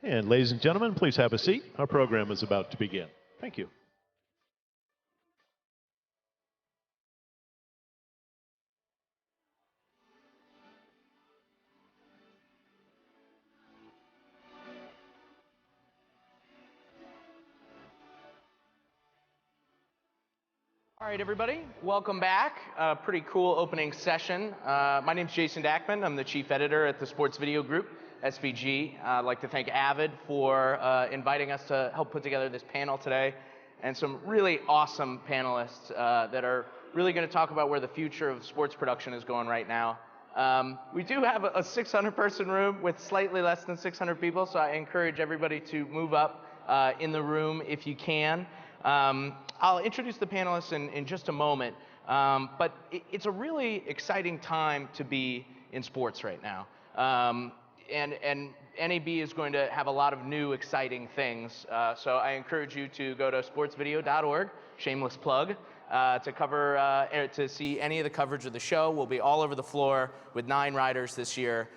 And ladies and gentlemen, please have a seat. Our program is about to begin. Thank you. All right, everybody, welcome back. Pretty cool opening session. My name's Jason Dachman. I'm the chief editor at the Sports Video Group, SVG. I'd like to thank Avid for inviting us to help put together this panel today, and some really awesome panelists that are really going to talk about where the future of sports production is going right now. We do have a 600-person room with slightly less than 600 people, so I encourage everybody to move up in the room if you can. I'll introduce the panelists in just a moment, but it's a really exciting time to be in sports right now. And NAB is going to have a lot of new exciting things, so I encourage you to go to sportsvideo.org, shameless plug, to see any of the coverage of the show. We'll be all over the floor with 9 writers this year,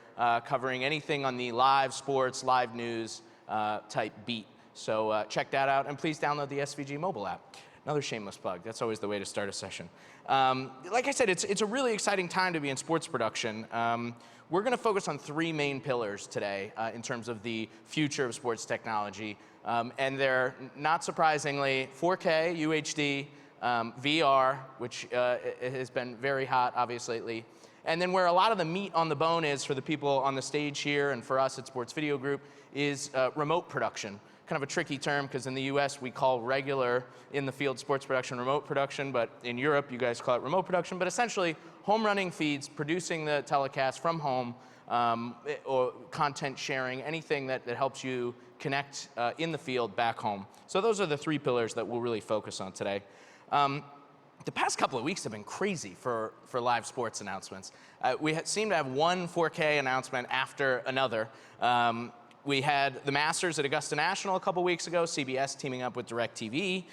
covering anything on the live sports, live news type beat. So check that out, and please download the SVG mobile app. Another shameless plug. That's always the way to start a session. Like I said, it's a really exciting time to be in sports production. We're going to focus on 3 main pillars today in terms of the future of sports technology. And they're, not surprisingly, 4K, UHD, VR, which has been very hot, obviously, lately. And then where a lot of the meat on the bone is for the people on the stage here and for us at Sports Video Group is remote production. Kind of a tricky term because in the US we call regular in the field sports production remote production, but in Europe you guys call it remote production. But essentially home running feeds, producing the telecast from home, or content sharing, anything that helps you connect in the field back home. So those are the 3 pillars that we'll really focus on today. The past couple of weeks have been crazy for live sports announcements. We seem to have one 4K announcement after another. We had the Masters at Augusta National a couple weeks ago. CBS teaming up with DirecTV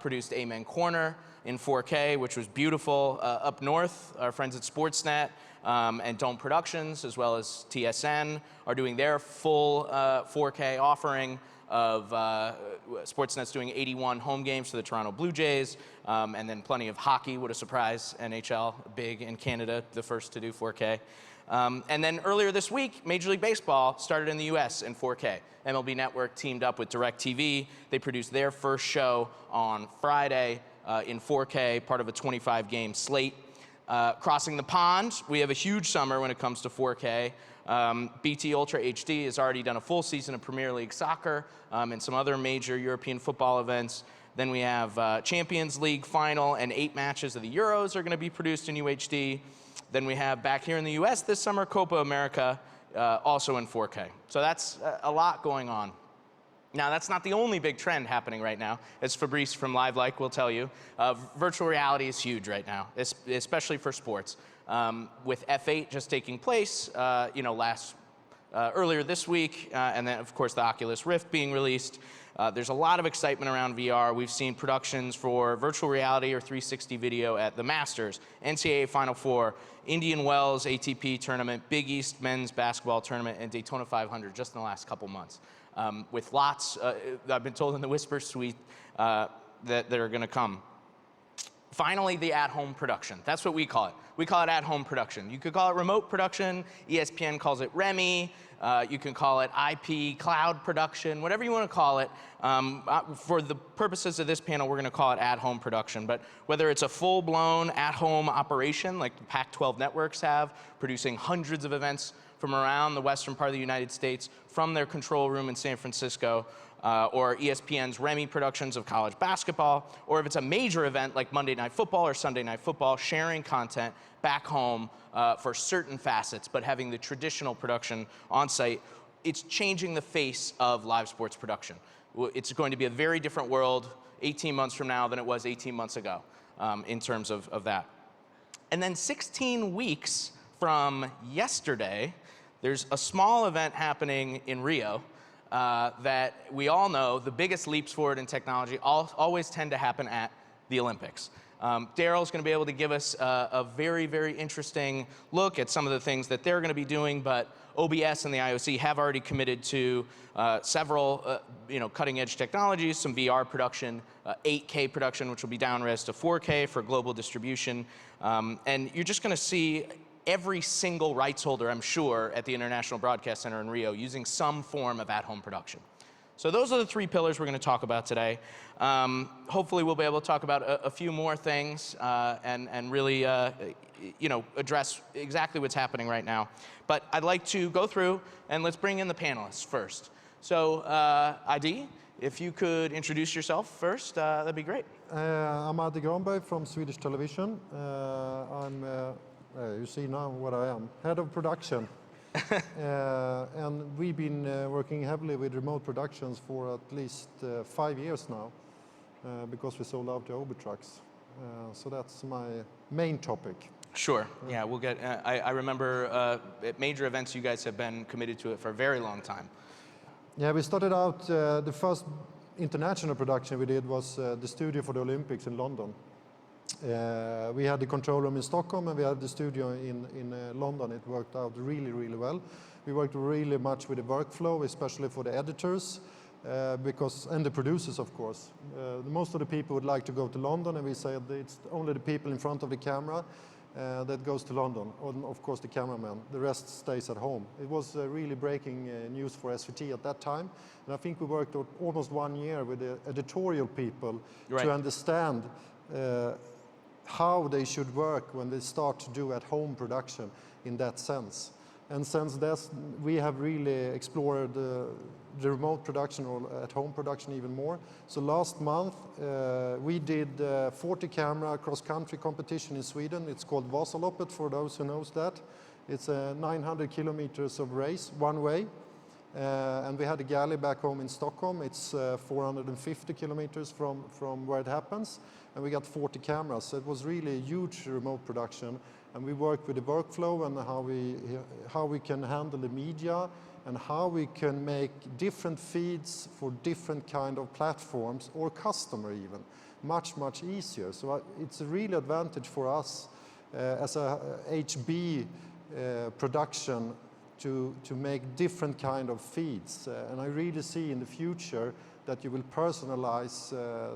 produced Amen Corner in 4K, which was beautiful. Up north, our friends at Sportsnet and Dome Productions, as well as TSN, are doing their full 4K offering of Sportsnet's doing 81 home games for the Toronto Blue Jays, and then plenty of hockey. What a surprise, NHL, big in Canada, the first to do 4K. And then earlier this week, Major League Baseball started in the US in 4K. MLB Network teamed up with DirecTV. They produced their first show on Friday in 4K, part of a 25-game slate. Crossing the pond, we have a huge summer when it comes to 4K. BT Ultra HD has already done a full season of Premier League soccer and some other major European football events. Then we have Champions League final, and 8 matches of the Euros are going to be produced in UHD. Then we have back here in the US this summer, Copa America, also in 4K. So that's a lot going on. Now, that's not the only big trend happening right now. As Fabrice from LiveLike will tell you, virtual reality is huge right now, especially for sports. With F8 just taking place, earlier this week, and then, of course, the Oculus Rift being released. There's a lot of excitement around VR. We've seen productions for virtual reality or 360 video at the Masters, NCAA Final Four, Indian Wells ATP tournament, Big East men's basketball tournament, and Daytona 500 just in the last couple months. With lots, I've been told in the Whisper Suite, that are going to come. Finally, the at-home production. That's what we call it. We call it at-home production. You could call it remote production. ESPN calls it REMI. You can call it IP cloud production, whatever you want to call it. For the purposes of this panel, we're going to call it at-home production. But whether it's a full-blown at-home operation like the Pac-12 networks have, producing hundreds of events from around the western part of the United States from their control room in San Francisco, or ESPN's REMI productions of college basketball, or if it's a major event like Monday Night Football or Sunday Night Football, sharing content back home for certain facets, but having the traditional production on site, it's changing the face of live sports production. It's going to be a very different world 18 months from now than it was 18 months ago in terms of that. And then 16 weeks from yesterday, there's a small event happening in Rio that we all know the biggest leaps forward in technology always tend to happen at the Olympics. Darryl's going to be able to give us a very, very interesting look at some of the things that they're going to be doing, but OBS and the IOC have already committed to several cutting-edge technologies, some VR production, 8K production, which will be down-res to 4K for global distribution. And you're just going to see every single rights holder, I'm sure, at the International Broadcast Center in Rio using some form of at-home production. So those are the three pillars we're going to talk about today. Hopefully we'll be able to talk about a few more things and really address exactly what's happening right now. But I'd like to go through and let's bring in the panelists first. So Adde, if you could introduce yourself first, that'd be great. I'm Adde Granberg from Swedish Television. You see now what I am, head of production. And we've been working heavily with remote productions for at least 5 years now, because we sold out the Obi trucks. So that's my main topic. Sure. Yeah, we'll get. I remember at major events, you guys have been committed to it for a very long time. Yeah, we started out. The first international production we did was the studio for the Olympics in London. We had the control room in Stockholm and we had the studio in London. It worked out really, really well. We worked really much with the workflow, especially for the editors, and the producers, of course. Most of the people would like to go to London, and we said it's only the people in front of the camera that goes to London, and of course the cameraman. The rest stays at home. It was really breaking news for SVT at that time, and I think we worked almost 1 year with the editorial people to understand how they should work when they start to do at-home production in that sense. And since that, we have really explored the remote production or at-home production even more. So last month, we did 40 camera cross-country competition in Sweden. It's called Vasaloppet, for those who knows that. It's 900 kilometers of race, one way. And we had a galley back home in Stockholm. It's 450 kilometers from where it happens. And we got 40 cameras. So it was really a huge remote production. And we worked with the workflow and how we can handle the media and how we can make different feeds for different kind of platforms or customer even much, much easier. So it's a real advantage for us as a HB production to make different kind of feeds. And I really see in the future that you will personalize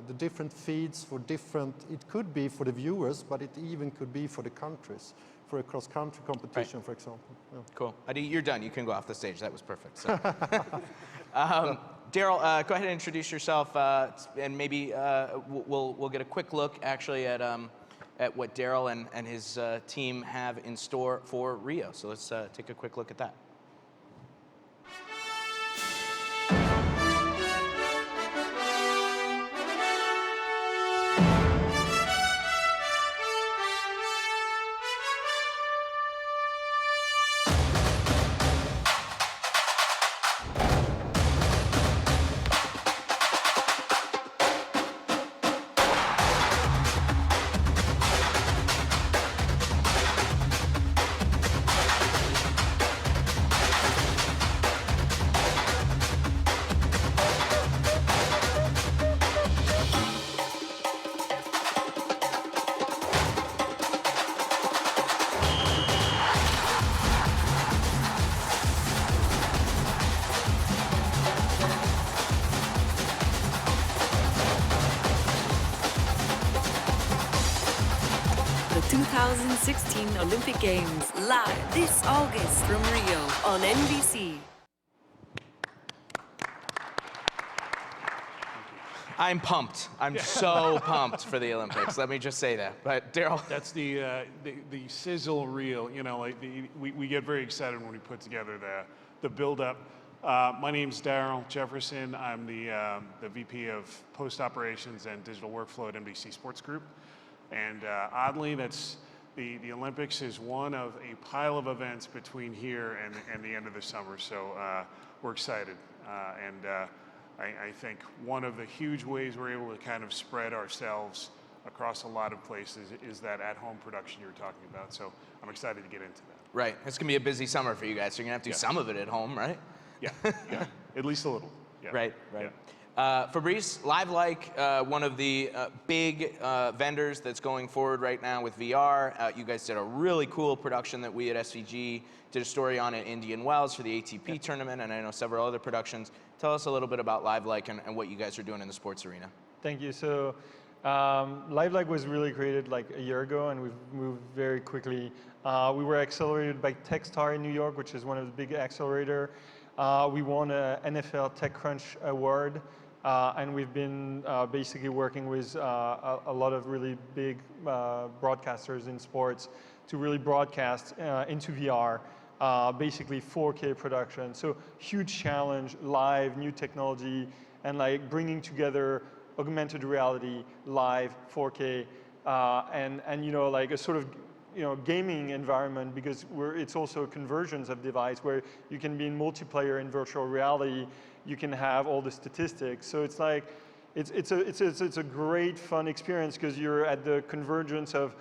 the different feeds for different, it could be for the viewers, but it even could be for the countries, for a cross-country competition, for example. Yeah. Cool. Adde, you're done. You can go off the stage. That was perfect. So. Darryll, go ahead and introduce yourself, and maybe we'll get a quick look actually at what Darryll and his team have in store for Rio. So let's take a quick look at that. The 2016 Olympic Games, live this August from Rio on NBC. I'm pumped. I'm so pumped for the Olympics. Let me just say that. But Darryll, that's the sizzle reel. You know, like we get very excited when we put together the build up. My name's Darryll Jefferson. I'm the VP of Post Operations and Digital Workflow at NBC Sports Group. And oddly, that's the Olympics is one of a pile of events between here and the end of the summer. So we're excited. I think one of the huge ways we're able to kind of spread ourselves across a lot of places is that at-home production you were talking about. So I'm excited to get into that. Right. It's going to be a busy summer for you guys. So you're going to have to do some of it at home, right? Yeah, yeah. At least a little. Yeah. Right, right. Fabrice, LiveLike, one of the big vendors that's going forward right now with VR. You guys did a really cool production that we at SVG did a story on at Indian Wells for the ATP tournament, and I know several other productions. Tell us a little bit about LiveLike and what you guys are doing in the sports arena. Thank you. So LiveLike was really created like a year ago, and we've moved very quickly. We were accelerated by Techstar in New York, which is one of the big accelerator. We won an NFL TechCrunch award, and we've been basically working with a lot of really big broadcasters in sports to really broadcast into VR, basically 4K production. So huge challenge, live, new technology, and like bringing together augmented reality, live, 4K, and you know, like a sort of gaming environment, because it's also conversions of device where you can be in multiplayer in virtual reality. You can have all the statistics. So it's like it's a great fun experience because you're at the convergence of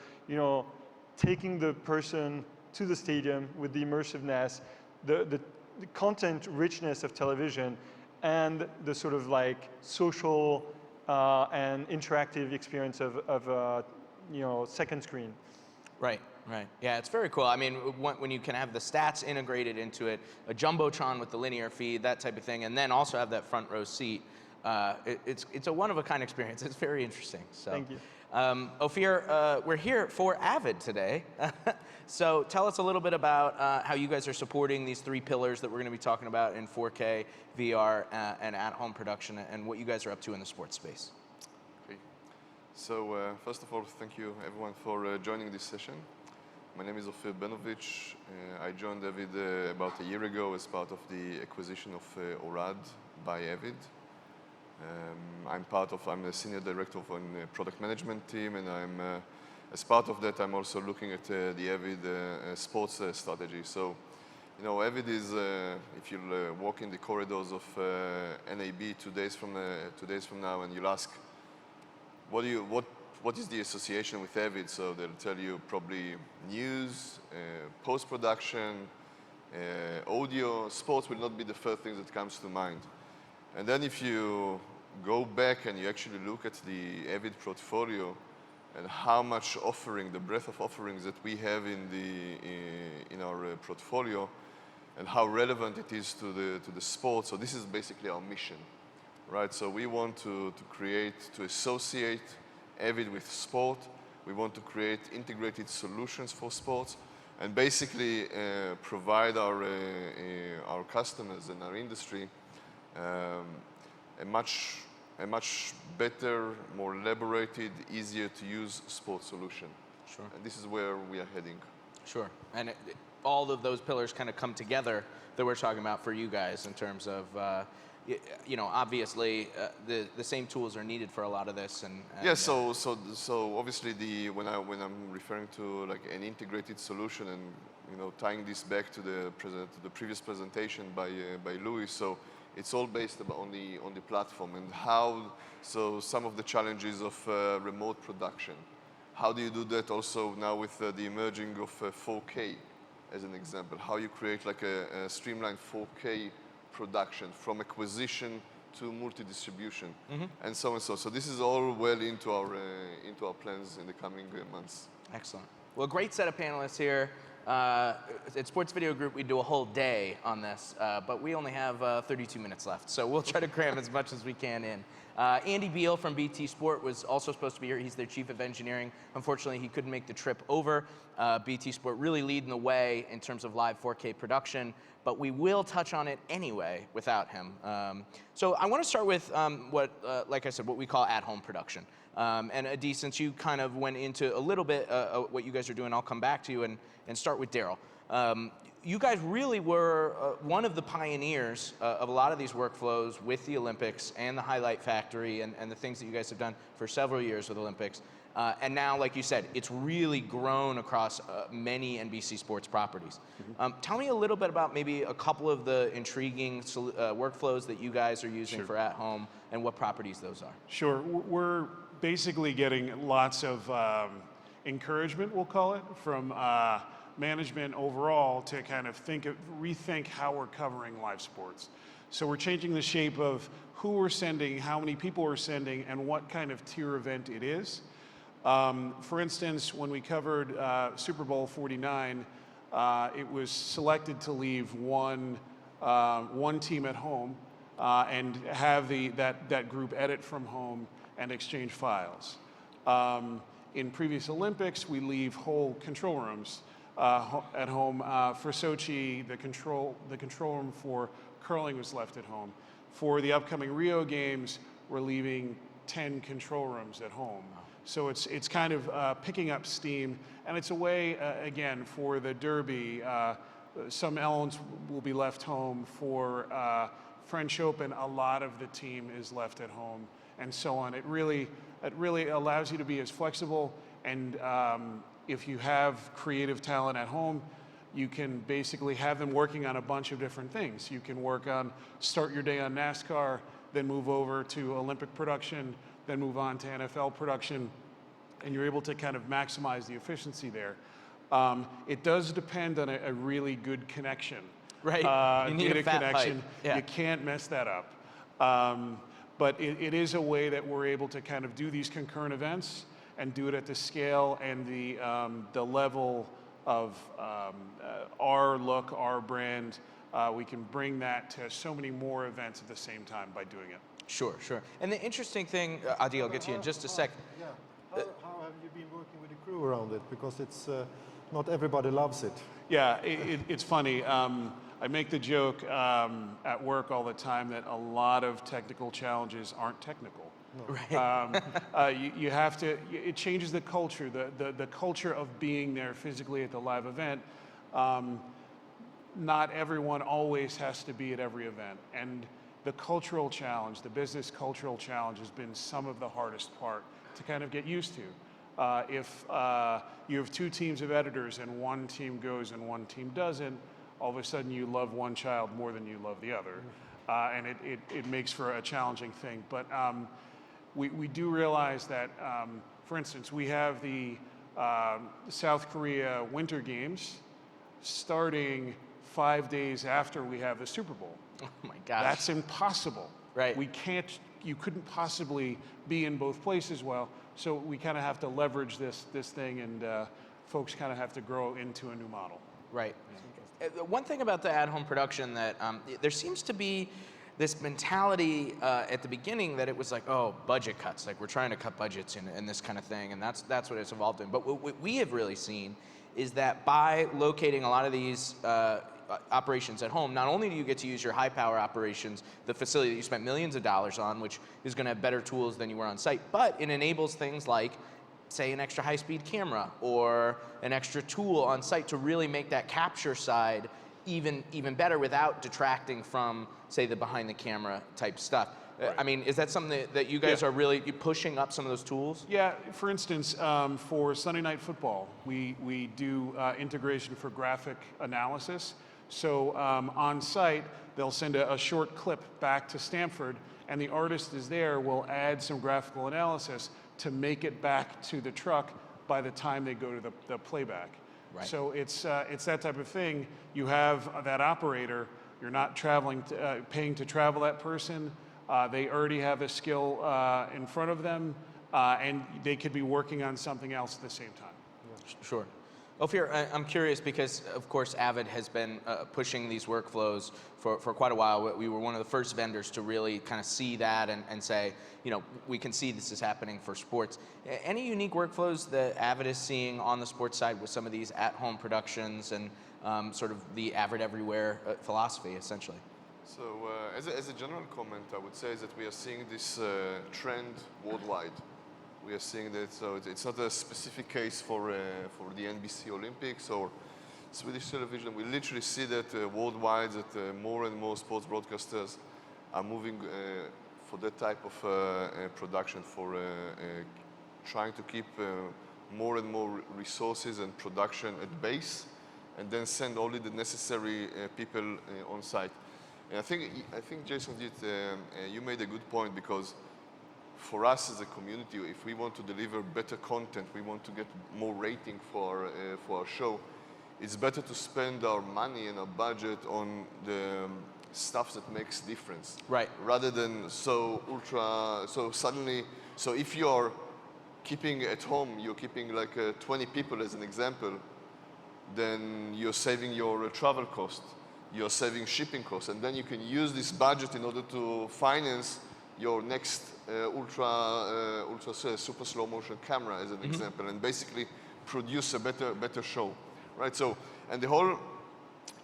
taking the person to the stadium with the immersiveness, the content richness of television, and the sort of like social and interactive experience of second screen. Right, right. Yeah, it's very cool. I mean, when you can have the stats integrated into it, a Jumbotron with the linear feed, that type of thing, and then also have that front row seat, it's a one-of-a-kind experience. It's very interesting. So, thank you. Ofir, we're here for Avid today. So tell us a little bit about how you guys are supporting these three pillars that we're going to be talking about in 4K, VR, and at-home production, and what you guys are up to in the sports space. Okay. So first of all, thank you everyone for joining this session. My name is Ofir Benovici. I joined Avid about a year ago as part of the acquisition of Orad by Avid. I'm the senior director of a product management team, and as part of that, I'm also looking at the Avid sports strategy. So, Avid is, if you'll walk in the corridors of NAB 2 days from now, and you'll ask, what is the association with Avid? So they'll tell you probably news, post-production, audio. Sports will not be the first thing that comes to mind. And then if you go back and you actually look at the Avid portfolio and how much offering, the breadth of offerings that we have in our portfolio, and how relevant it is to the sport. So this is basically our mission, right? So we want to associate Avid with sport. We want to create integrated solutions for sports, and basically provide our customers and our industry a much better, more elaborated, easier to use sports solution. Sure. And this is where we are heading. Sure. And all of those pillars kind of come together that we're talking about for you guys in terms of, obviously the same tools are needed for a lot of this. And yeah. So obviously when I'm referring to like an integrated solution, and tying this back to the previous presentation by Louis. So it's all based on the platform and how. So some of the challenges of remote production. How do you do that also now with the emerging of 4K, as an example? How you create like a streamlined 4K production from acquisition to multi-distribution, and so on. So this is all well into our plans in the coming months. Excellent. Well, great set of panelists here. At Sports Video Group, we do a whole day on this, but we only have 32 minutes left, so we'll try to cram as much as we can in. Andy Beal from BT Sport was also supposed to be here. He's their chief of engineering. Unfortunately, he couldn't make the trip over. BT Sport really leading the way in terms of live 4K production, but we will touch on it anyway without him. So I want to start with like I said, what we call at-home production. And Adde, since you kind of went into a little bit what you guys are doing, I'll come back to you and start with Darryll. You guys really were one of the pioneers of a lot of these workflows with the Olympics and the Highlight Factory and the things that you guys have done for several years with Olympics. And now, like you said, it's really grown across many NBC Sports properties. Tell me a little bit about maybe a couple of the intriguing workflows that you guys are using for at home and what properties those are. Sure. We're basically getting lots of encouragement, we'll call it, from management overall to kind of rethink how we're covering live sports. So we're changing the shape of who we're sending, how many people we're sending, and what kind of tier event it is. For instance, when we covered Super Bowl 49, it was selected to leave one team at home and have that group edit from home and exchange files. In previous Olympics, we leave whole control rooms at home. For Sochi, the control room for curling was left at home. For the upcoming Rio Games, we're leaving 10 control rooms at home. So it's kind of picking up steam, and it's a way, again, for the Derby, some elements will be left home. For French Open, a lot of the team is left at home, and so on. It really allows you to be as flexible, and if you have creative talent at home, you can basically have them working on a bunch of different things. You can start your day on NASCAR, then move over to Olympic production, then move on to NFL production, and you're able to kind of maximize the efficiency there. It does depend on a really good connection. Right, you need data a fat connection. pipe. Yeah. You can't mess that up. But it is a way that we're able to kind of do these concurrent events and do it at the scale and the level of our look, our brand. We can bring that to so many more events at the same time by doing it. Sure. And the interesting thing, Adde, I'll get to you in just a sec. Yeah. How have you been working with the crew around it? Because it's not everybody loves it. Yeah, it's funny. I make the joke at work all the time that a lot of technical challenges aren't technical. No. Right. You have to. It changes the culture, the culture of being there physically at the live event. Not everyone always has to be at every event, and the cultural challenge, the business cultural challenge, has been some of the hardest part to kind of get used to. If you have two teams of editors and one team goes and one team doesn't, all of a sudden you love one child more than you love the other, and it makes for a challenging thing. But we do realize that, for instance, we have the South Korea Winter Games starting 5 days after we have the Super Bowl. Oh my gosh. That's impossible. Right. You couldn't possibly be in both places well, so we kind of have to leverage this thing, and folks kind of have to grow into a new model. Right. One thing about the at-home production that there seems to be this mentality at the beginning that it was like, oh, budget cuts, like we're trying to cut budgets and this kind of thing, and that's what it's evolved in. But what we have really seen is that by locating a lot of these operations at home, not only do you get to use your high power operations, the facility that you spent millions of dollars on, which is going to have better tools than you were on site, but it enables things like, say, an extra high-speed camera or an extra tool on site to really make that capture side even better without detracting from, say, the behind the camera type stuff. Right. I mean, is that something that you guys are really pushing up some of those tools? Yeah, for instance, for Sunday Night Football, we do integration for graphic analysis. So on site, they'll send a short clip back to Stanford, and the artist is there, will add some graphical analysis to make it back to the truck by the time they go to the playback. Right. So it's that type of thing. You have that operator, you're not paying to travel that person. They already have a skill in front of them, and they could be working on something else at the same time. Yeah. Sure. Ofir, I'm curious because, of course, Avid has been pushing these workflows for quite a while. We were one of the first vendors to really kind of see that and say, you know, we can see this is happening for sports. Any unique workflows that Avid is seeing on the sports side with some of these at-home productions and sort of the Avid everywhere philosophy, essentially? So as a general comment, I would say that we are seeing this trend worldwide. We are seeing that, so it's not a specific case for the NBC Olympics or Swedish Television. We literally see that worldwide that more and more sports broadcasters are moving for that type of production, for trying to keep more and more resources and production at base, and then send only the necessary people on site. And I think Jason you made a good point, because for us as a community, if we want to deliver better content, we want to get more rating for our show, it's better to spend our money and our budget on the stuff that makes difference. Right. Rather than so suddenly, so if you're keeping at home, you're keeping like 20 people as an example, then you're saving your travel cost, you're saving shipping costs, and then you can use this budget in order to finance your next super slow motion camera as an example, and basically produce a better show, right? So, and the whole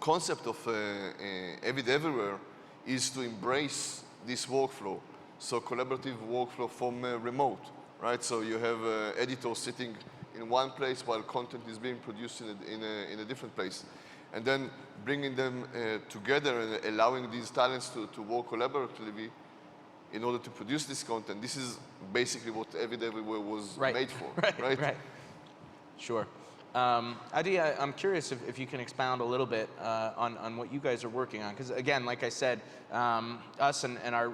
concept of Avid Everywhere is to embrace this workflow, so collaborative workflow from remote, right? So you have editors sitting in one place while content is being produced in a different place, and then bringing them together and allowing these talents to work collaboratively in order to produce this content. This is basically what Avid Everywhere was made for, right? Sure. Adde, I'm curious if you can expound a little bit on what you guys are working on, because again, like I said, us and our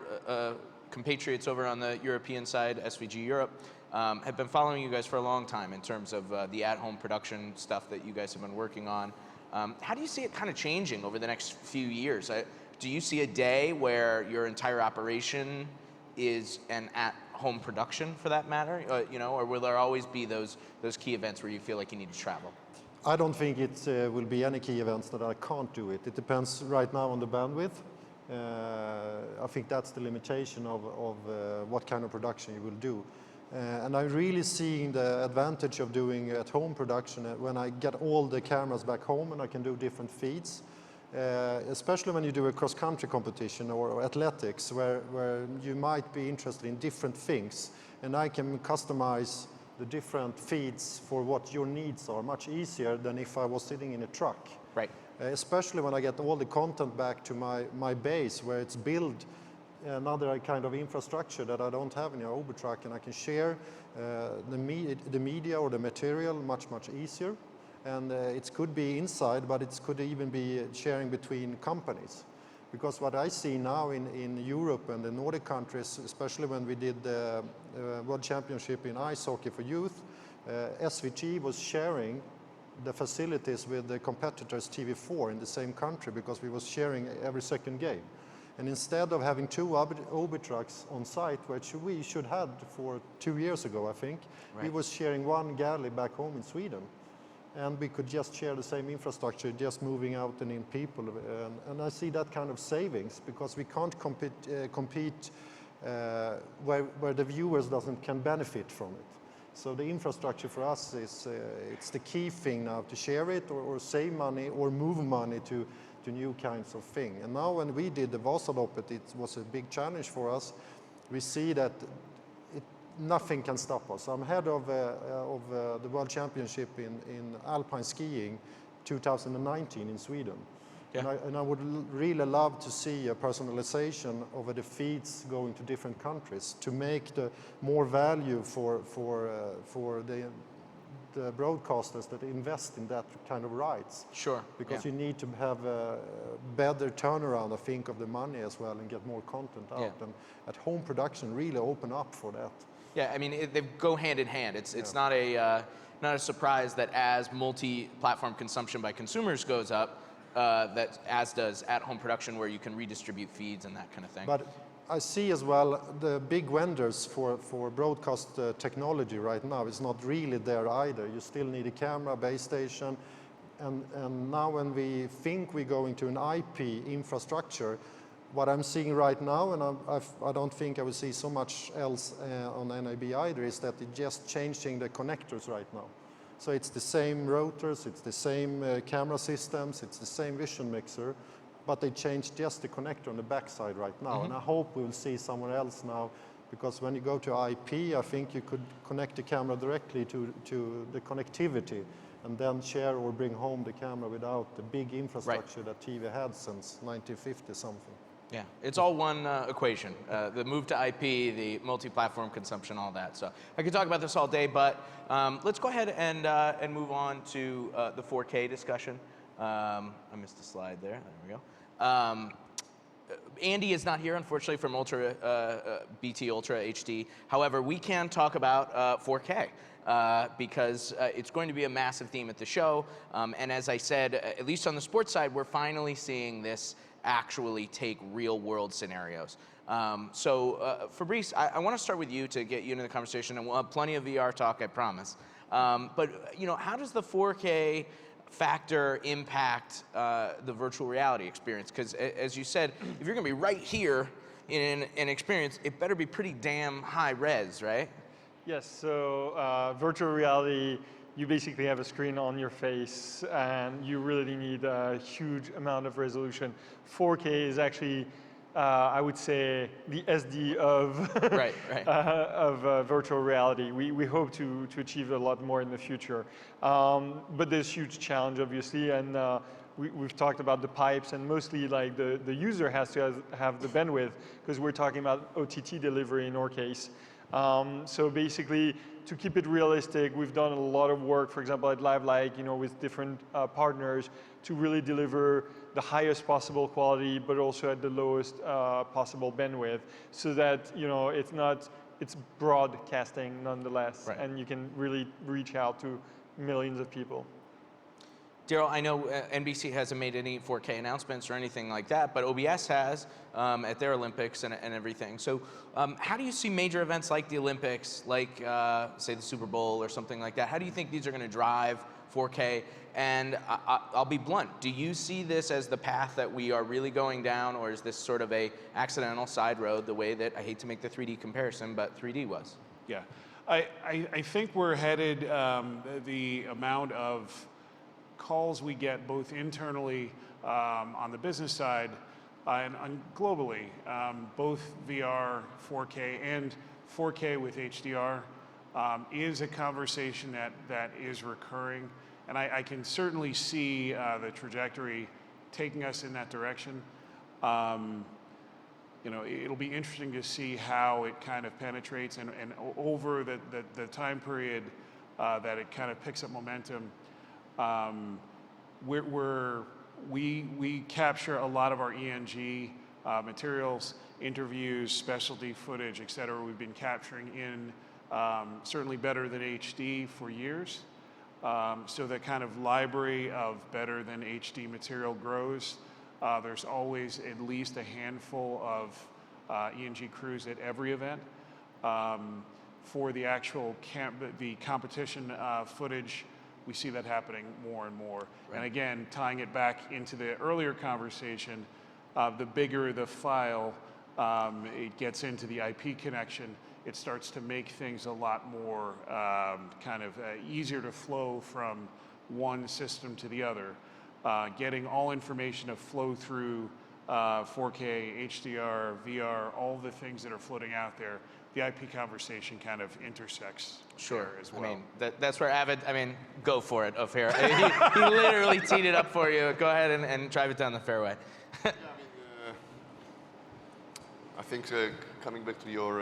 compatriots over on the European side, SVG Europe, have been following you guys for a long time in terms of the at-home production stuff that you guys have been working on. How do you see it kind of changing over the next few years? Do you see a day where your entire operation is an at-home production, for that matter? Or will there always be those key events where you feel like you need to travel? I don't think it will be any key events that I can't do it. It depends right now on the bandwidth. I think that's the limitation of what kind of production you will do. And I'm really seeing the advantage of doing at-home production when I get all the cameras back home and I can do different feeds. Especially when you do a cross-country competition or athletics where you might be interested in different things, and I can customize the different feeds for what your needs are much easier than if I was sitting in a truck. Right. Especially when I get all the content back to my base where it's built another kind of infrastructure that I don't have in an Uber truck, and I can share the media or the material much easier. And it could be inside, but it could even be sharing between companies. Because what I see now in Europe and the Nordic countries, especially when we did the World Championship in ice hockey for youth, SVG was sharing the facilities with the competitors TV4 in the same country because we was sharing every second game. And instead of having two Uber trucks on site, which we should have for 2 years ago, I think, we was sharing one galley back home in Sweden. And we could just share the same infrastructure, just moving out and in people. And I see that kind of savings because we can't compete where the viewers can benefit from it. So the infrastructure for us is it's the key thing now to share it or save money or move money to new kinds of thing. And now when we did the Vasaloppet, it was a big challenge for us. We see that nothing can stop us. I'm head of the World Championship in Alpine skiing 2019 in Sweden. Yeah. And I would really love to see a personalization of the feeds going to different countries to make the more value for the broadcasters that invest in that kind of rights. Sure. Because you need to have a better turnaround, I think, of the money as well and get more content out. And at home production really open up for that. Yeah, I mean, they go hand in hand. It's not a surprise that as multi-platform consumption by consumers goes up, that as does at-home production where you can redistribute feeds and that kind of thing. But I see as well the big vendors for broadcast technology right now is not really there either. You still need a camera, base station, and now when we think we're going to an IP infrastructure, what I'm seeing right now, and I don't think I will see so much else on NAB either, is that it's just changing the connectors right now. So it's the same rotors, it's the same camera systems, it's the same vision mixer, but they changed just the connector on the backside right now. And I hope we will see somewhere else now, because when you go to IP, I think you could connect the camera directly to the connectivity and then share or bring home the camera without the big infrastructure that TV had since 1950 something. Yeah, it's all one equation. The move to IP, the multi-platform consumption, all that. So I could talk about this all day, but let's go ahead and move on to the 4K discussion. I missed a slide there. There we go. Andy is not here, unfortunately, from BT Ultra HD. However, we can talk about 4K. because it's going to be a massive theme at the show. And as I said, at least on the sports side, we're finally seeing this actually take real world scenarios. Fabrice, I want to start with you to get you into the conversation, and we'll have plenty of VR talk, I promise. But you know, how does the 4K factor impact the virtual reality experience? Because as you said, if you're going to be right here in an experience, it better be pretty damn high res, right? Yes, so virtual reality, you basically have a screen on your face and you really need a huge amount of resolution. 4K is actually, I would say, the SD of, of virtual reality. We hope to achieve a lot more in the future. But there's huge challenge, obviously, and we've talked about the pipes, and mostly like the user has to have the bandwidth, because we're talking about OTT delivery in our case. So basically, to keep it realistic, we've done a lot of work, for example, at LiveLike, you know, with different partners to really deliver the highest possible quality, but also at the lowest possible bandwidth, so that, you know, it's broadcasting nonetheless, and you can really reach out to millions of people. Darryll, I know NBC hasn't made any 4K announcements or anything like that, but OBS has at their Olympics and everything. So how do you see major events like the Olympics, like say the Super Bowl or something like that? How do you think these are going to drive 4K? And I'll be blunt, do you see this as the path that we are really going down, or is this sort of a accidental side road, the way that, I hate to make the 3D comparison, but 3D was? Yeah, I think we're headed, the amount of calls we get both internally on the business side and globally, both VR, 4K, and 4K with HDR is a conversation that is recurring. And I can certainly see the trajectory taking us in that direction. You know, it'll be interesting to see how it kind of penetrates, and over the time period that it kind of picks up momentum. We capture a lot of our ENG materials, interviews, specialty footage, et cetera. We've been capturing in certainly better than HD for years. So the kind of library of better than HD material grows. There's always at least a handful of ENG crews at every event. For the actual the competition footage, we see that happening more and more. Right. And again, tying it back into the earlier conversation, the bigger the file, it gets into the IP connection, it starts to make things a lot more easier to flow from one system to the other. Getting all information to flow through 4K, HDR, VR, all the things that are floating out there, the IP conversation kind of intersects there as well. I mean, that's where Avid, go for it, Ofir. He literally teed it up for you. Go ahead and drive it down the fairway. Yeah, I think coming back to your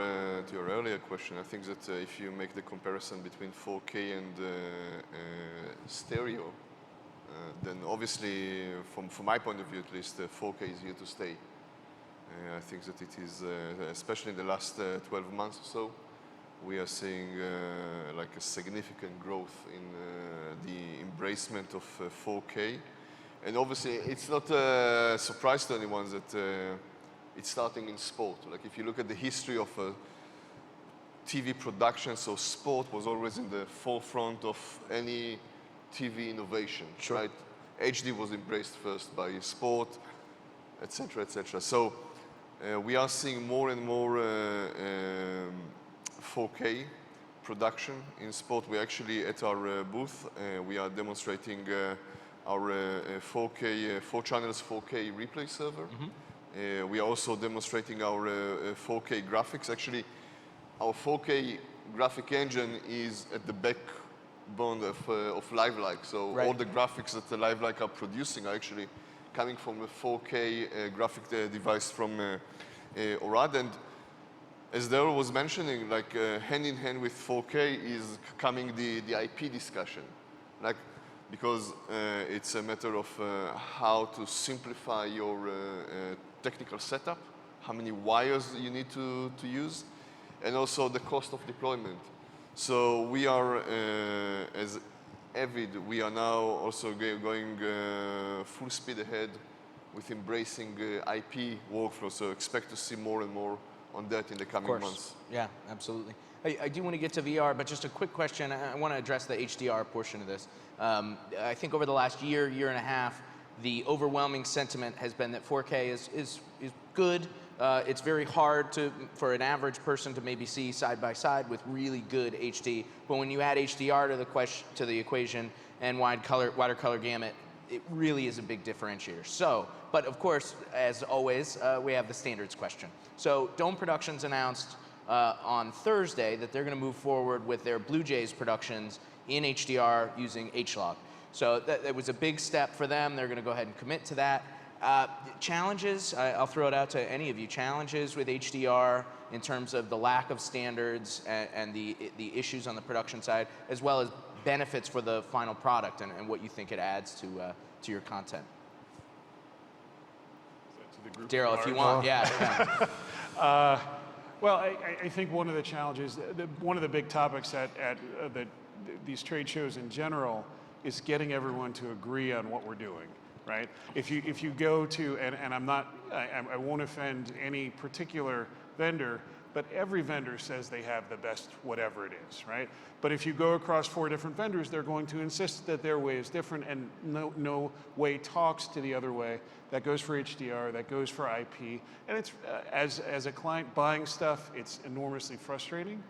earlier question, I think that if you make the comparison between 4K and stereo, then obviously, from my point of view at least, 4K is here to stay. I think that it is, especially in the last 12 months or so, we are seeing like a significant growth in the embracement of 4K. And obviously, it's not a surprise to anyone that it's starting in sport. Like if you look at the history of TV production, so sport was always in the forefront of any TV innovation, right? HD was embraced first by sport, etc., etc. So we are seeing more and more 4K production in sport. We actually, at our booth, we are demonstrating our 4K, 4 channels 4K replay server. Mm-hmm. We are also demonstrating our 4K graphics. Actually, our 4K graphic engine is at the backbone of LiveLike. So all the graphics that the LiveLike are producing are actually coming from a 4K graphic device from ORAD. And as Darryll was mentioning, like hand in hand with 4K is coming the IP discussion. Like, because it's a matter of how to simplify your technical setup, how many wires you need to use, and also the cost of deployment. So we are, as Avid, we are now also going full speed ahead with embracing IP workflow. So expect to see more and more on that in the coming months. Yeah, absolutely. I do want to get to VR, but just a quick question. I want to address the HDR portion of this. I think over the last year and a half, the overwhelming sentiment has been that 4K is good. It's very hard for an average person to maybe see side by side with really good HD. But when you add HDR to the equation and wider color gamut, it really is a big differentiator. So, but of course, as always, we have the standards question. So Dome Productions announced on Thursday that they're going to move forward with their Blue Jays productions in HDR using HLOG. So that was a big step for them. They're going to go ahead and commit to that. Challenges, I'll throw it out to any of you, challenges with HDR in terms of the lack of standards and the issues on the production side, as well as benefits for the final product and what you think it adds to your content. Darryll, if you want, yeah. Well, I think one of the challenges, one of the big topics at these trade shows in general is getting everyone to agree on what we're doing, right? If you go to, and I won't offend any particular vendor, but every vendor says they have the best whatever it is, right? But if you go across 4 different vendors, they're going to insist that their way is different, and no way talks to the other way. That goes for HDR, that goes for IP, and it's as a client buying stuff, it's enormously frustrating.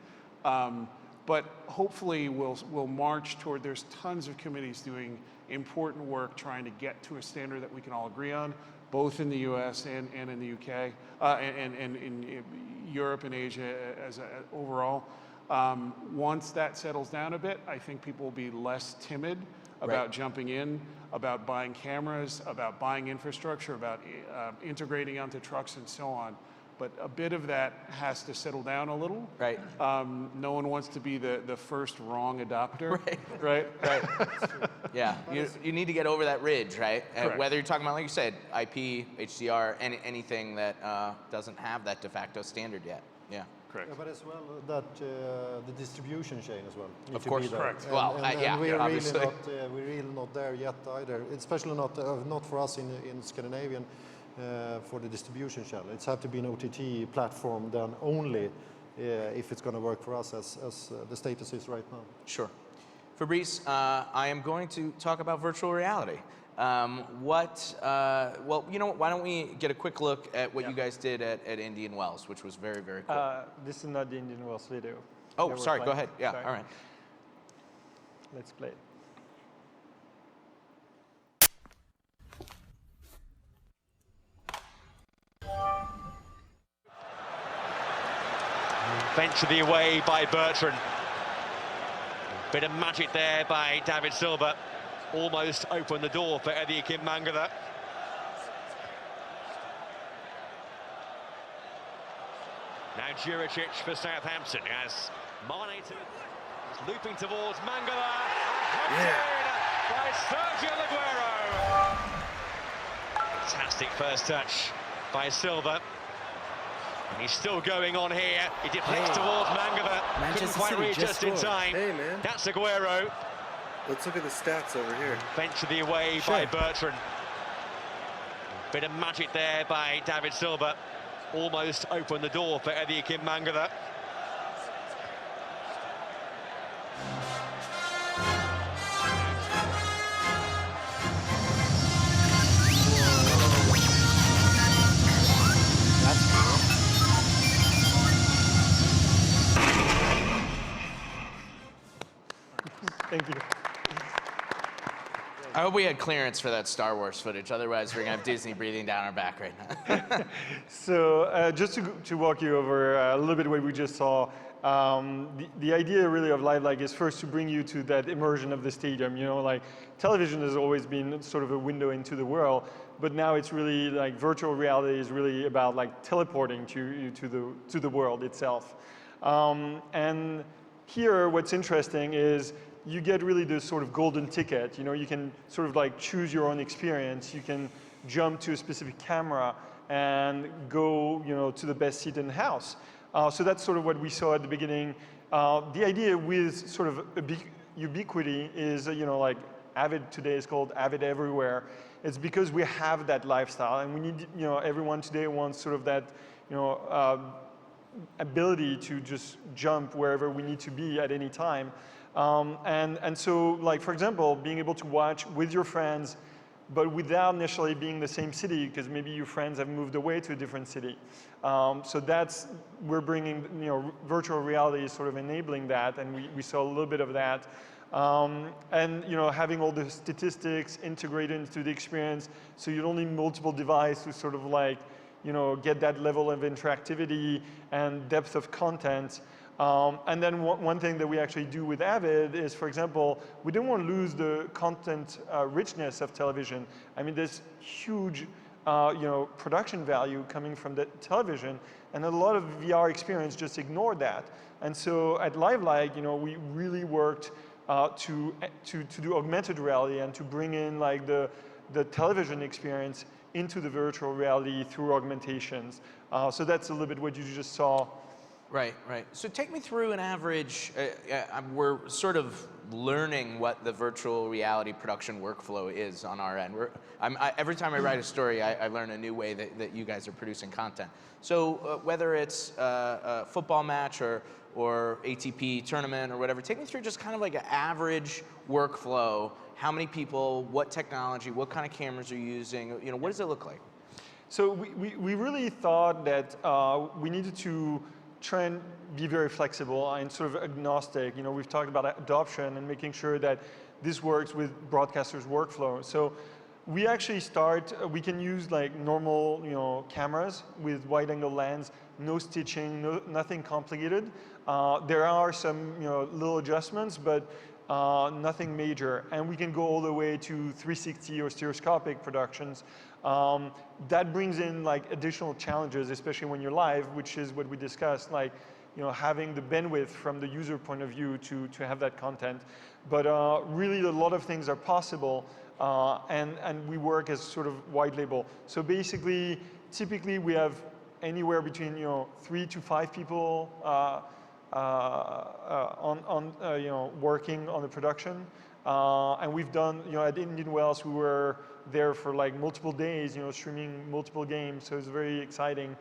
But hopefully we'll march toward, there's tons of committees doing important work trying to get to a standard that we can all agree on, both in the US and in the UK, and in Europe and Asia overall. Once that settles down a bit, I think people will be less timid about jumping in, about buying cameras, about buying infrastructure, about integrating onto trucks and so on. But a bit of that has to settle down a little. Right. No one wants to be the first wrong adopter. Right. Yeah. You need to get over that ridge, right? Correct. Whether you're talking about, like you said, IP, HDR, anything that doesn't have that de facto standard yet. Yeah. Correct. Yeah, but as well that the distribution chain as well. Of course, correct. Well, yeah, we're obviously. really not there yet either. Especially not for us in Scandinavian. For the distribution channel, it's have to be an OTT platform then only if it's going to work for us as the status is right now. Sure. Fabrice, I am going to talk about virtual reality. Well, you know what, why don't we get a quick look at what you guys did at Indian Wells, which was very, very cool. This is not the Indian Wells video. Oh, sorry, go ahead. Yeah, sorry. All right. Let's play it. Eventually away by Bertrand. Bit of magic there by David Silva. Almost opened the door for Eddie Kimmangatha. Now Juricic for Southampton as Mane looping towards Mangala. By Sergio Aguero. Fantastic first touch by Silva. And he's still going on here. He deflects towards Mangala. Couldn't quite reach just in time. Hey, man. That's Aguero. Let's look at the stats over here. Eventually away by Bertrand. Bit of magic there by David Silva. Almost opened the door for Eddie Kimmangatha. Thank you. I hope we had clearance for that Star Wars footage. Otherwise, we're going to have Disney breathing down our back right now. So just to walk you over a little bit what we just saw, the idea really of LiveLike is first to bring you to that immersion of the stadium. You know, like television has always been sort of a window into the world, but now it's really like virtual reality is really about like teleporting you to the world itself. And here, what's interesting is you get really this sort of golden ticket. You know, you can sort of like choose your own experience. You can jump to a specific camera and go, you know, to the best seat in the house. So that's sort of what we saw at the beginning. The idea with sort of ubiquity is, like Avid today is called Avid Everywhere. It's because we have that lifestyle, and we need, everyone today wants sort of that, ability to just jump wherever we need to be at any time. And so, like, for example, being able to watch with your friends, but without necessarily being in the same city, because maybe your friends have moved away to a different city. So we're bringing, virtual reality is sort of enabling that, and we saw a little bit of that. And having all the statistics integrated into the experience, so you don't need multiple devices to sort of like, get that level of interactivity and depth of content. And then one thing that we actually do with Avid is, for example, we don't want to lose the content richness of television. I mean, there's huge, production value coming from the television, and a lot of VR experience just ignored that. And so at LiveLike, we really worked to do augmented reality and to bring in like the television experience into the virtual reality through augmentations. So that's a little bit what you just saw. Right. So take me through an average, we're sort of learning what the virtual reality production workflow is on our end. Every time I write a story, I learn a new way that you guys are producing content. So whether it's a football match or ATP tournament or whatever, take me through just kind of like an average workflow. How many people, what technology, what kind of cameras are you using? What does it look like? So we really thought that we needed to try and be very flexible and sort of agnostic. We've talked about adoption and making sure that this works with broadcasters' workflow. So we actually we can use like normal, cameras with wide-angle lens, no stitching, nothing complicated. There are some, little adjustments, but nothing major. And we can go all the way to 360 or stereoscopic productions. That brings in like additional challenges, especially when you're live, which is what we discussed, like, having the bandwidth from the user point of view to have that content. But really a lot of things are possible, and we work as sort of wide label. So basically, typically we have anywhere between 3 to 5 people working on the production. And we've done, at Indian Wells, we were there for like multiple days, streaming multiple games, so it's very exciting.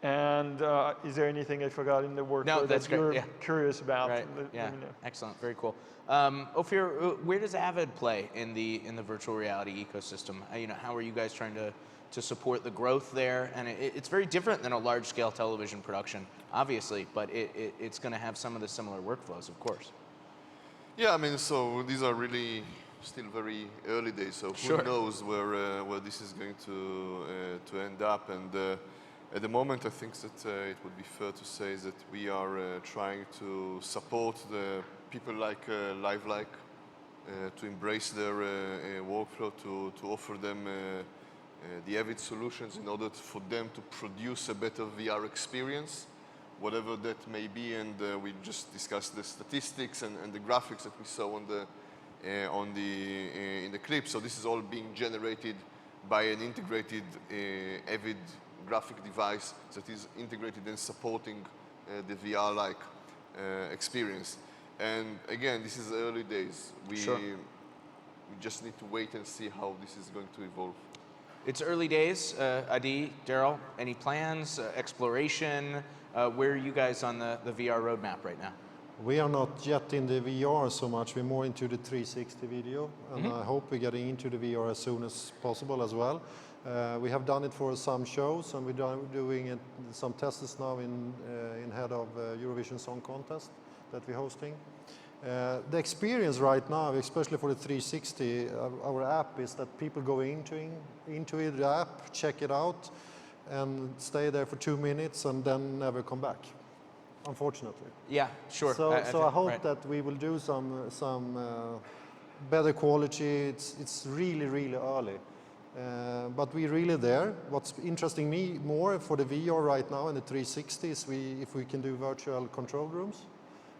And is there anything I forgot in the work that you're curious about? Right. Yeah. Excellent. Very cool. Ofir, where does Avid play in the virtual reality ecosystem? How are you guys trying to support the growth there? And it's very different than a large-scale television production, obviously, but it's going to have some of the similar workflows, of course. Yeah, I mean, so these are really still very early days, so who knows where this is going to end up. And at the moment, I think that it would be fair to say that we are trying to support the people like LiveLike to embrace their workflow, to offer them the Avid solutions in order for them to produce a better VR experience, whatever that may be. And we just discussed the statistics and the graphics that we saw in the clip. So this is all being generated by an integrated Avid graphic device that is integrated and supporting the VR-like experience. And again, this is early days. We just need to wait and see how this is going to evolve. It's early days. Adde, Darryll, any plans, exploration? Where are you guys on the VR roadmap right now? We are not yet in the VR so much. We're more into the 360 video, and I hope we're getting into the VR as soon as possible as well. We have done it for some shows, and we're doing some tests now in head of Eurovision Song Contest that we're hosting. The experience right now, especially for the 360, our app, is that people go into the app, check it out, and stay there for 2 minutes and then never come back, unfortunately. Yeah, sure. So I hope that we will do some better quality. It's really, really early. But we're really there. What's interesting me more for the VR right now and the 360 is if we can do virtual control rooms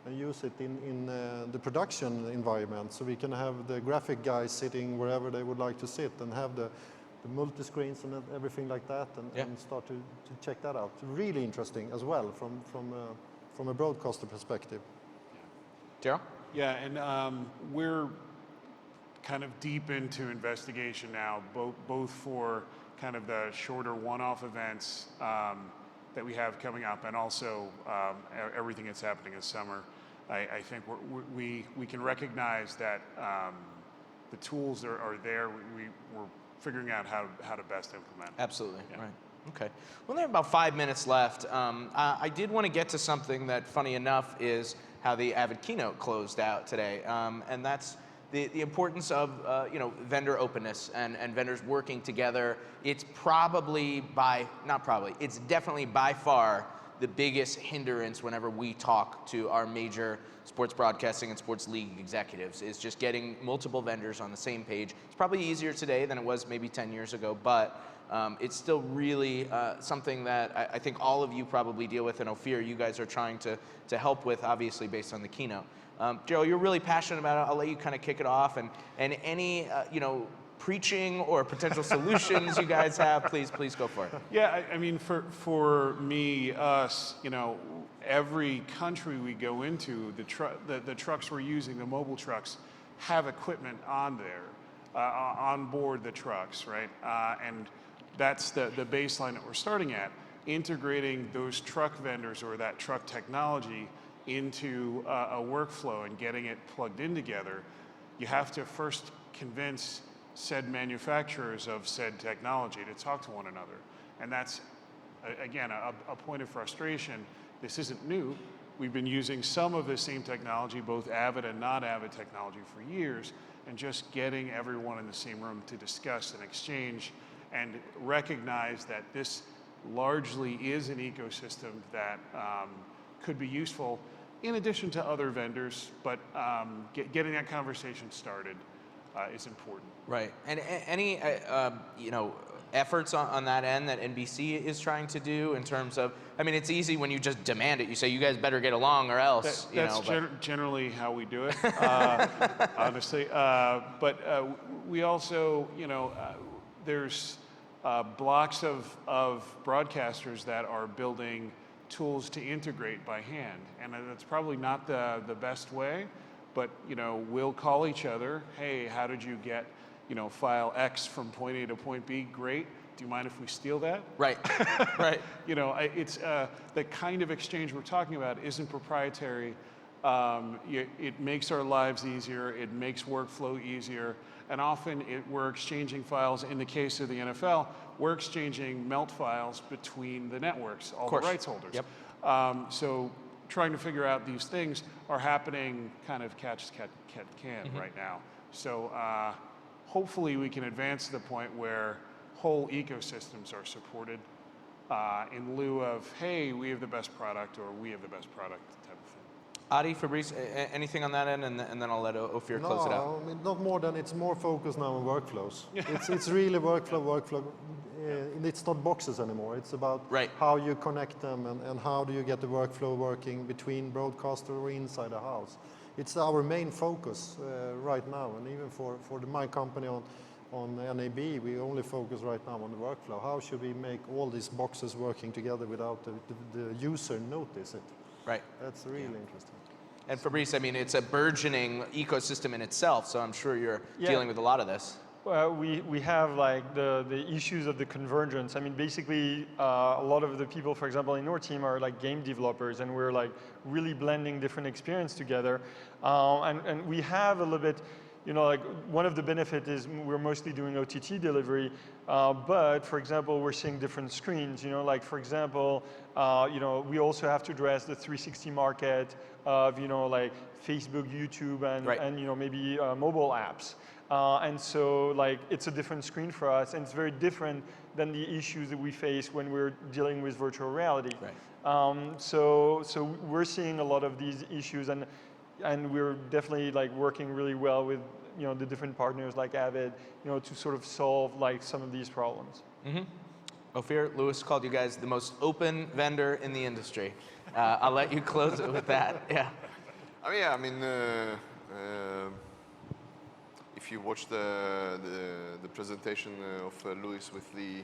and use it in the production environment, so we can have the graphic guys sitting wherever they would like to sit and have the multi-screens and everything like that, and start to check that out. Really interesting as well from from a broadcaster perspective. Darryll? Yeah, and we're kind of deep into investigation now, both for kind of the shorter one-off events that we have coming up, and also everything that's happening this summer. I think we can recognize that the tools are there. We're figuring out how to best implement. Absolutely, Yeah. right. Okay. Well, there are about 5 minutes left. I did want to get to something that, funny enough, is how the Avid keynote closed out today, and that's the importance of vendor openness and vendors working together. It's it's definitely by far the biggest hindrance whenever we talk to our major sports broadcasting and sports league executives, is just getting multiple vendors on the same page. It's probably easier today than it was maybe 10 years ago, but it's still really something that I think all of you probably deal with in Ofir. You guys are trying to help with, obviously, based on the keynote. Darryll, you're really passionate about it. I'll let you kind of kick it off, and any preaching or potential solutions you guys have, please go for it. Yeah, I mean, for me, us, every country we go into, the trucks we're using, the mobile trucks, have equipment on there, on board the trucks, right? And that's the baseline that we're starting at. Integrating those truck vendors or that truck technology into a workflow and getting it plugged in together, you have to first convince said manufacturers of said technology to talk to one another. And that's, again, a point of frustration. This isn't new. We've been using some of the same technology, both Avid and non-Avid technology, for years, and just getting everyone in the same room to discuss and exchange and recognize that this largely is an ecosystem that could be useful in addition to other vendors, but getting that conversation started is important. Right. And any efforts on that end that NBC is trying to do in terms of, I mean, it's easy when you just demand it. You say, you guys better get along or else. That's generally how we do it, honestly. But we also, there's blocks of broadcasters that are building tools to integrate by hand, and that's probably not the best way, but we'll call each other, hey, how did you get file X from point A to point B? Great. Do you mind if we steal that? Right. Right. It's the kind of exchange we're talking about isn't proprietary. It makes our lives easier. It makes workflow easier. And often we're exchanging files. In the case of the NFL, we're exchanging melt files between the networks, all the rights holders. Yep. So trying to figure out these things are happening kind of can right now. So hopefully we can advance to the point where whole ecosystems are supported in lieu of, hey, we have the best product or we have the best product type of thing. Adde, Fabrice, anything on that end, and then I'll let Ofir close it out. No, I mean, not more than, it's more focused now on workflows. It's really workflow. It's not boxes anymore. It's about how you connect them and how do you get the workflow working between broadcaster or inside a house. It's our main focus right now, and even for my company on NAB, we only focus right now on the workflow. How should we make all these boxes working together without the user notice it? Right. That's really interesting. And Fabrice, I mean, it's a burgeoning ecosystem in itself, so I'm sure you're dealing with a lot of this. Well, we have like the issues of the convergence. I mean, basically, a lot of the people, for example, in our team are like game developers, and we're like really blending different experience together. And we have a little bit, like one of the benefits is we're mostly doing OTT delivery, but for example, we're seeing different screens, like for example, we also have to address the 360 market of, like Facebook, YouTube, and maybe mobile apps. And so like it's a different screen for us, and it's very different than the issues that we face when we're dealing with virtual reality. Right. So we're seeing a lot of these issues, and we're definitely like working really well with the different partners like Avid, to sort of solve like some of these problems. Mm-hmm. Ofir, Lewis called you guys the most open vendor in the industry. I'll let you close it with that. Yeah. I mean, if you watch the presentation of Lewis with the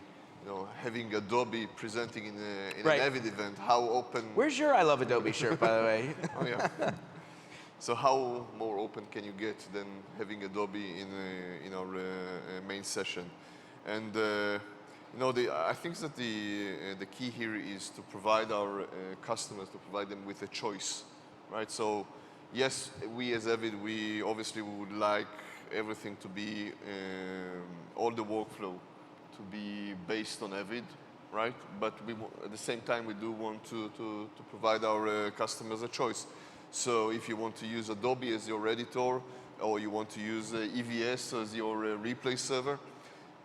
having Adobe presenting in Right. an Avid event, how open. Where's your I Love Adobe shirt, by the way? Oh yeah. So how more open can you get than having Adobe in our main session? And I think that the key here is to provide our customers, to provide them with a choice, right? So yes, we as Avid, we obviously would like everything to be, all the workflow to be based on Avid, right? But at the same time, we do want to provide our customers a choice. So if you want to use Adobe as your editor, or you want to use EVS as your replay server,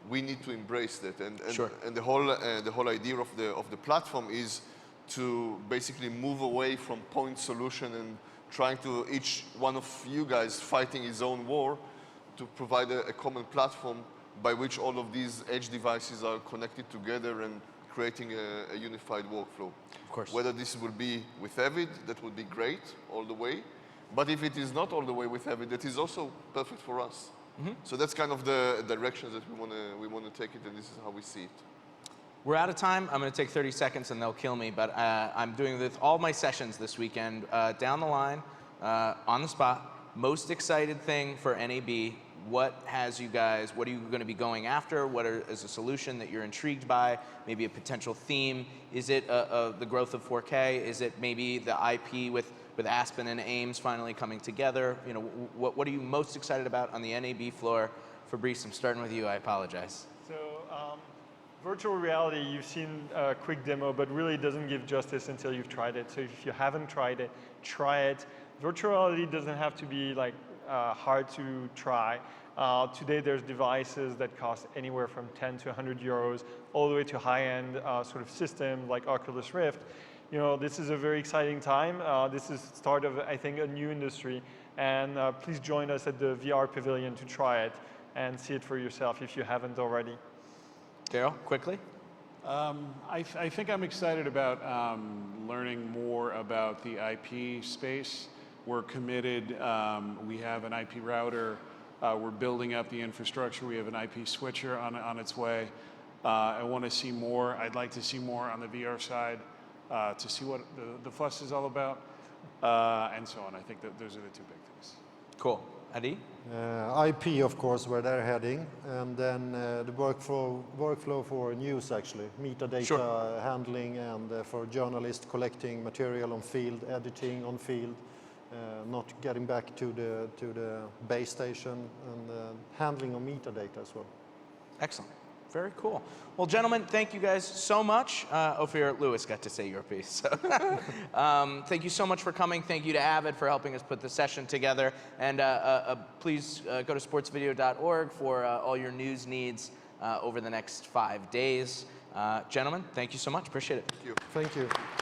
we need to embrace that. And Sure. And the whole idea of the platform is to basically move away from point solution and trying to each one of you guys fighting his own war, to provide a common platform by which all of these edge devices are connected together and creating a unified workflow. Of course. Whether this will be with Avid, that would be great all the way. But if it is not all the way with Avid, that is also perfect for us. Mm-hmm. So that's kind of the directions that we want to take it, and this is how we see it. We're out of time. I'm going to take 30 seconds and they'll kill me, but I'm doing this all my sessions this weekend. Down the line, on the spot, most excited thing for NAB. What has you guys, what are you going to be going after? What is a solution that you're intrigued by? Maybe a potential theme? Is it the growth of 4K? Is it maybe the IP with Aspen and Ames finally coming together? You know, what are you most excited about on the NAB floor? Fabrice, I'm starting with you. I apologize. So virtual reality, you've seen a quick demo, but really it doesn't give justice until you've tried it. So if you haven't tried it, try it. Virtual reality doesn't have to be like hard to try. Today there's devices that cost anywhere from 10 to 100 euros, all the way to high-end sort of systems like Oculus Rift. You know, this is a very exciting time. This is the start of, I think, a new industry. And please join us at the VR Pavilion to try it and see it for yourself if you haven't already. Darryll, quickly. I think I'm excited about learning more about the IP space. We're committed. We have an IP router. We're building up the infrastructure. We have an IP switcher on its way. I want to see more. I'd like to see more on the VR side to see what the fuss is all about, and so on. I think that those are the two big things. Cool. Adde? IP, of course, where they're heading, and then the workflow for news, actually, metadata Sure. handling, and for journalists collecting material on field, editing on field, not getting back to the base station, and handling of metadata as well. Excellent. Very cool. Well, gentlemen, thank you guys so much. Ofir, Lewis got to say your piece. So thank you so much for coming. Thank you to Avid for helping us put the session together. And please go to sportsvideo.org for all your news needs over the next 5 days. Gentlemen, thank you so much. Appreciate it. Thank you. Thank you.